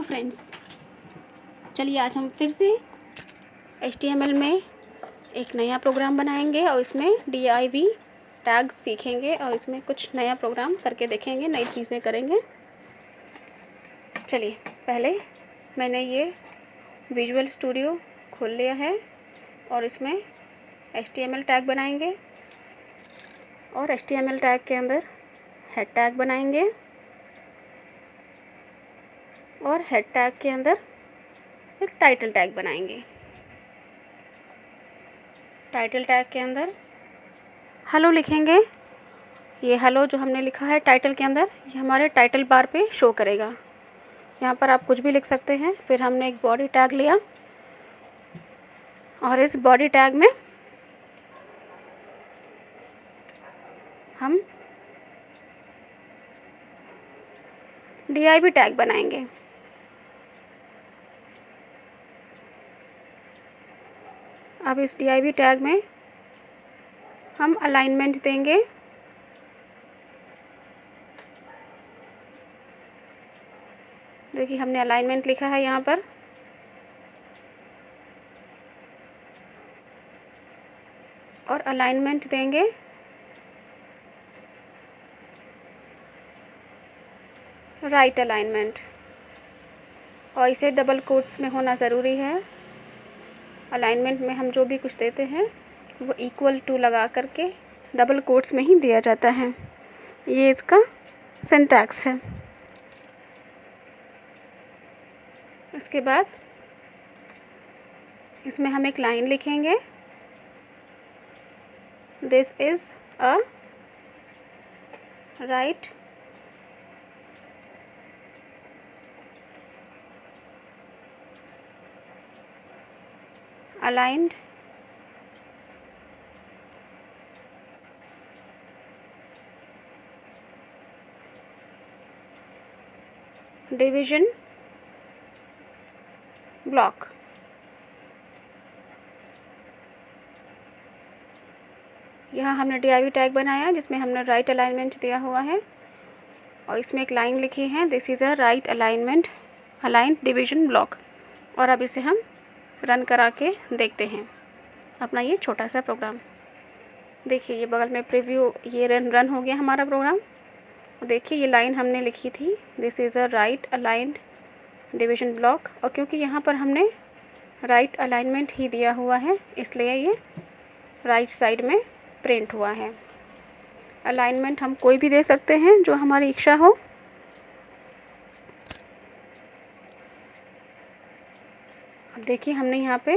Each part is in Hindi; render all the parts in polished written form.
फ्रेंड्स, चलिए आज हम फिर से HTML में एक नया प्रोग्राम बनाएंगे और इसमें div टैग्स सीखेंगे और इसमें कुछ नया प्रोग्राम करके देखेंगे, नई चीज़ें करेंगे। चलिए पहले मैंने ये विजुअल स्टूडियो खोल लिया है और इसमें HTML टैग बनाएंगे और HTML टैग के अंदर हेड टैग बनाएंगे और हेड टैग के अंदर एक टाइटल टैग बनाएंगे। टाइटल टैग के अंदर हेलो लिखेंगे। ये हेलो जो हमने लिखा है टाइटल के अंदर, ये हमारे टाइटल बार पे शो करेगा। यहाँ पर आप कुछ भी लिख सकते हैं। फिर हमने एक बॉडी टैग लिया और इस बॉडी टैग में हम div टैग बनाएंगे। अब इस div टैग में हम अलाइनमेंट देंगे। देखिए हमने अलाइनमेंट लिखा है यहाँ पर और अलाइनमेंट देंगे राइट अलाइनमेंट, और इसे डबल कोट्स में होना ज़रूरी है। अलाइनमेंट में हम जो भी कुछ देते हैं वो इक्वल टू लगा करके डबल कोट्स में ही दिया जाता है। ये इसका सिंटैक्स है। इसके बाद इसमें हम एक लाइन लिखेंगे, this is a right aligned division block। यहाँ हमने div टैग बनाया जिसमें हमने राइट अलाइनमेंट दिया हुआ है और इसमें एक लाइन लिखी है, this is a right alignment aligned division block. और अब इसे हम रन करा के देखते हैं अपना ये छोटा सा प्रोग्राम। देखिए ये बगल में प्रीव्यू, ये रन हो गया हमारा प्रोग्राम। देखिए ये लाइन हमने लिखी थी, this is a right aligned division block, और क्योंकि यहाँ पर हमने राइट अलाइनमेंट ही दिया हुआ है इसलिए ये राइट साइड में प्रिंट हुआ है। अलाइनमेंट हम कोई भी दे सकते हैं जो हमारी इच्छा हो। अब देखिए हमने यहाँ पे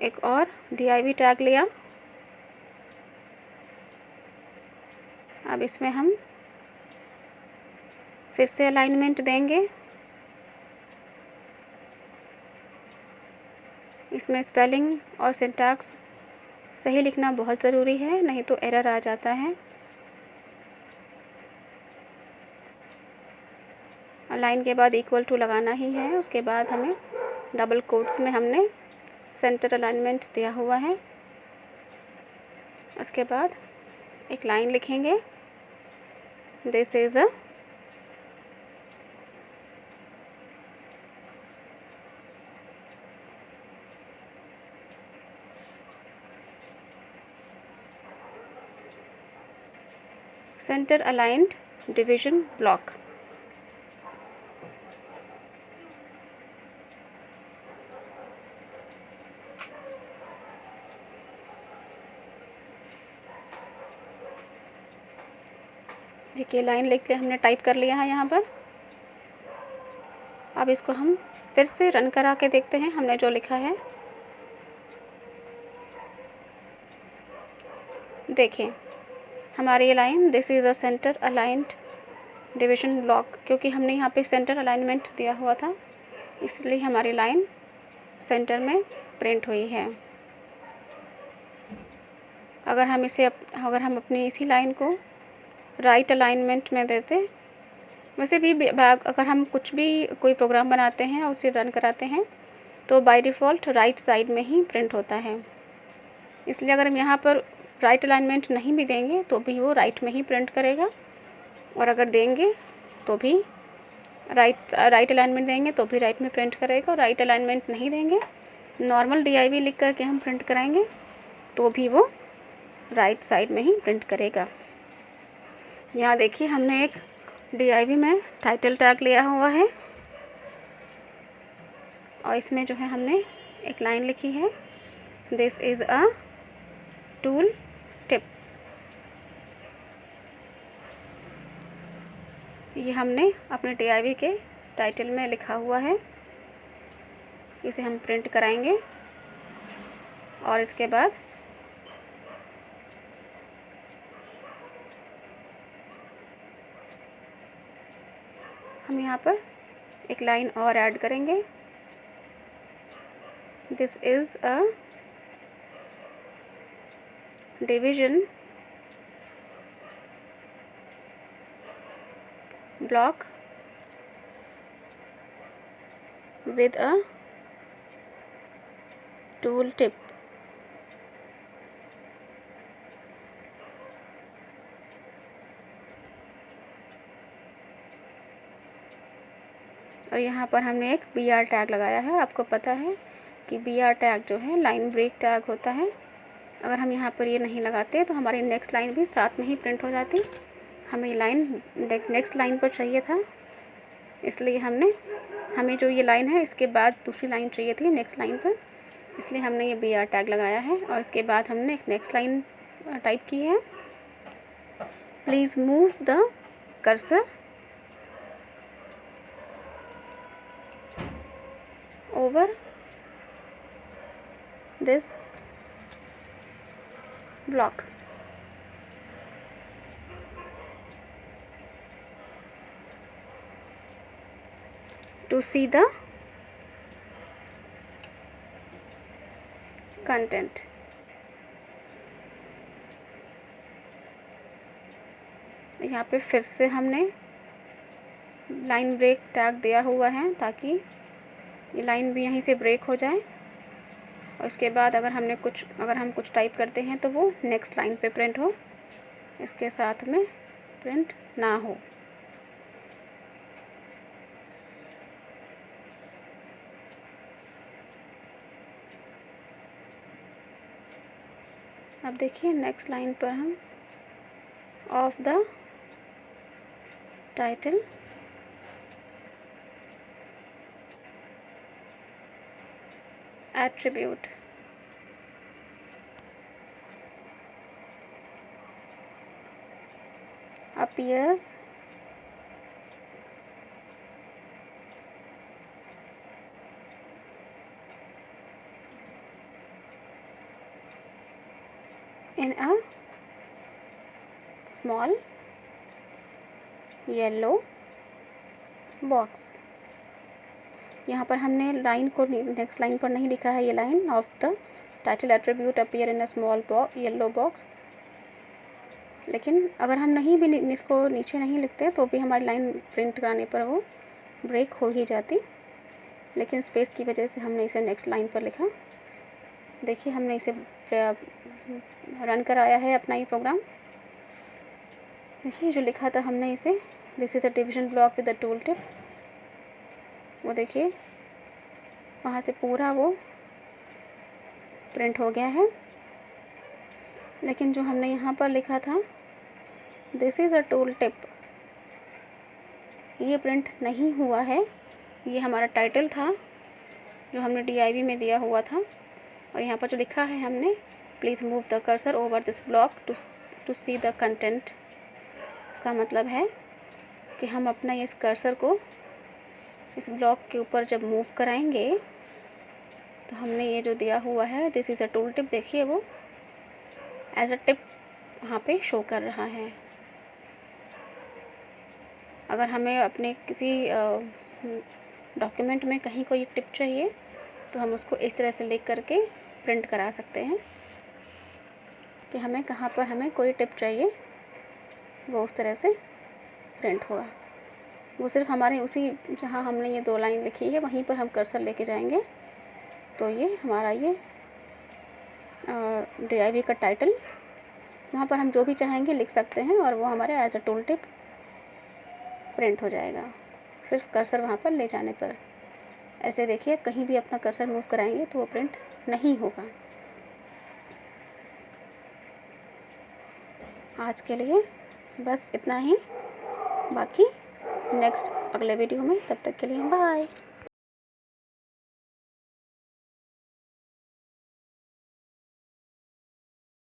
एक और div टैग लिया। अब इसमें हम फिर से अलाइनमेंट देंगे। इसमें स्पेलिंग और सिंटैक्स सही लिखना बहुत ज़रूरी है, नहीं तो एरर आ जाता है। लाइन के बाद इक्वल टू लगाना ही है। उसके बाद हमें डबल कोट्स में हमने सेंटर अलाइनमेंट दिया हुआ है। उसके बाद एक लाइन लिखेंगे, this is a centre aligned division block. देखिए लाइन लिख के हमने टाइप कर लिया है यहाँ पर। अब इसको हम फिर से रन करा के देखते हैं हमने जो लिखा है। देखिए हमारी ये line, this is a centre aligned division block, क्योंकि हमने यहाँ पे सेंटर अलाइनमेंट दिया हुआ था इसलिए हमारी लाइन सेंटर में प्रिंट हुई है। अगर हम अपनी इसी लाइन को राइट अलाइनमेंट में देते, वैसे भी अगर हम कुछ भी कोई प्रोग्राम बनाते हैं और उसे रन कराते हैं तो बाय डिफ़ॉल्ट राइट साइड में ही प्रिंट होता है। इसलिए अगर हम यहाँ पर राइट अलाइनमेंट नहीं भी देंगे तो भी वो राइट में ही प्रिंट करेगा, और अगर देंगे तो भी राइट अलाइनमेंट देंगे तो भी राइट में प्रिंट करेगा, और राइट अलाइनमेंट नहीं देंगे, नॉर्मल DIV लिख कर के हम प्रिंट कराएंगे तो भी वो राइट साइड में ही प्रिंट करेगा। यहाँ देखिए हमने एक DIV में टाइटल टैग लिया हुआ है और इसमें जो है हमने एक लाइन लिखी है, this is a tool tip. ये हमने अपने DIV के टाइटल में लिखा हुआ है, इसे हम प्रिंट कराएंगे और इसके बाद हम यहाँ पर एक लाइन और ऐड करेंगे, this is a division block with a tool tip। और यहाँ पर हमने एक BR टैग लगाया है। आपको पता है कि BR टैग जो है लाइन ब्रेक टैग होता है। अगर हम यहाँ पर ये नहीं लगाते तो हमारी नेक्स्ट लाइन भी साथ में ही प्रिंट हो जाती। हमें ये लाइन नेक्स्ट लाइन पर चाहिए था, इसलिए हमें जो ये लाइन है इसके बाद दूसरी लाइन चाहिए थी नेक्स्ट लाइन पर, इसलिए हमने ये BR टैग लगाया है। और इसके बाद हमने एक नेक्स्ट लाइन टाइप की है, please move the cursor over this block. to see the content। यहाँ पे फिर से हमने लाइन ब्रेक टैग दिया हुआ है ताकि ये लाइन भी यहीं से ब्रेक हो जाए, और इसके बाद अगर हम कुछ टाइप करते हैं तो वो नेक्स्ट लाइन पे प्रिंट हो, इसके साथ में प्रिंट ना हो। अब देखिए नेक्स्ट लाइन पर हम of the title attribute appears in a small yellow box। यहाँ पर हमने लाइन को नेक्स्ट लाइन पर नहीं लिखा है, ये line of the title attribute appear in a small yellow box. लेकिन अगर हम नहीं भी इसको नीचे नहीं लिखते तो भी हमारी लाइन प्रिंट कराने पर वो ब्रेक हो ही जाती, लेकिन स्पेस की वजह से हमने इसे नेक्स्ट लाइन पर लिखा। देखिए हमने इसे रन कराया है अपना ये प्रोग्राम। देखिए जो लिखा था हमने इसे, this is a division block with the tool tip, वो देखिए वहाँ से पूरा वो प्रिंट हो गया है। लेकिन जो हमने यहाँ पर लिखा था this is a tool tip, ये प्रिंट नहीं हुआ है। ये हमारा टाइटल था जो हमने DIV में दिया हुआ था, और यहाँ पर जो लिखा है हमने please move the cursor over this block to see the content, इसका मतलब है कि हम अपना इस कर्सर को इस ब्लॉक के ऊपर जब मूव कराएंगे तो हमने ये जो दिया हुआ है this is a tool tip, देखिए वो एज अ टिप वहाँ पे शो कर रहा है। अगर हमें अपने किसी डॉक्यूमेंट में कहीं कोई टिप चाहिए तो हम उसको इस तरह से लिख करके प्रिंट करा सकते हैं कि हमें कहाँ पर हमें कोई टिप चाहिए, वो उस तरह से प्रिंट होगा। वो सिर्फ हमारे उसी जहाँ हमने ये 2 लाइन लिखी है वहीं पर हम कर्सर लेके जाएंगे तो ये हमारा ये DIV का टाइटल, वहाँ पर हम जो भी चाहेंगे लिख सकते हैं और वो हमारे as a tool tip print हो जाएगा। सिर्फ कर्सर वहाँ पर ले जाने पर। ऐसे देखिए, कहीं भी अपना कर्सर मूव कराएंगे तो वो प्रिंट नहीं होगा। आज के लिए बस इतना ही, बाकी नेक्स्ट अगले वीडियो में। तब तक के लिए बाय।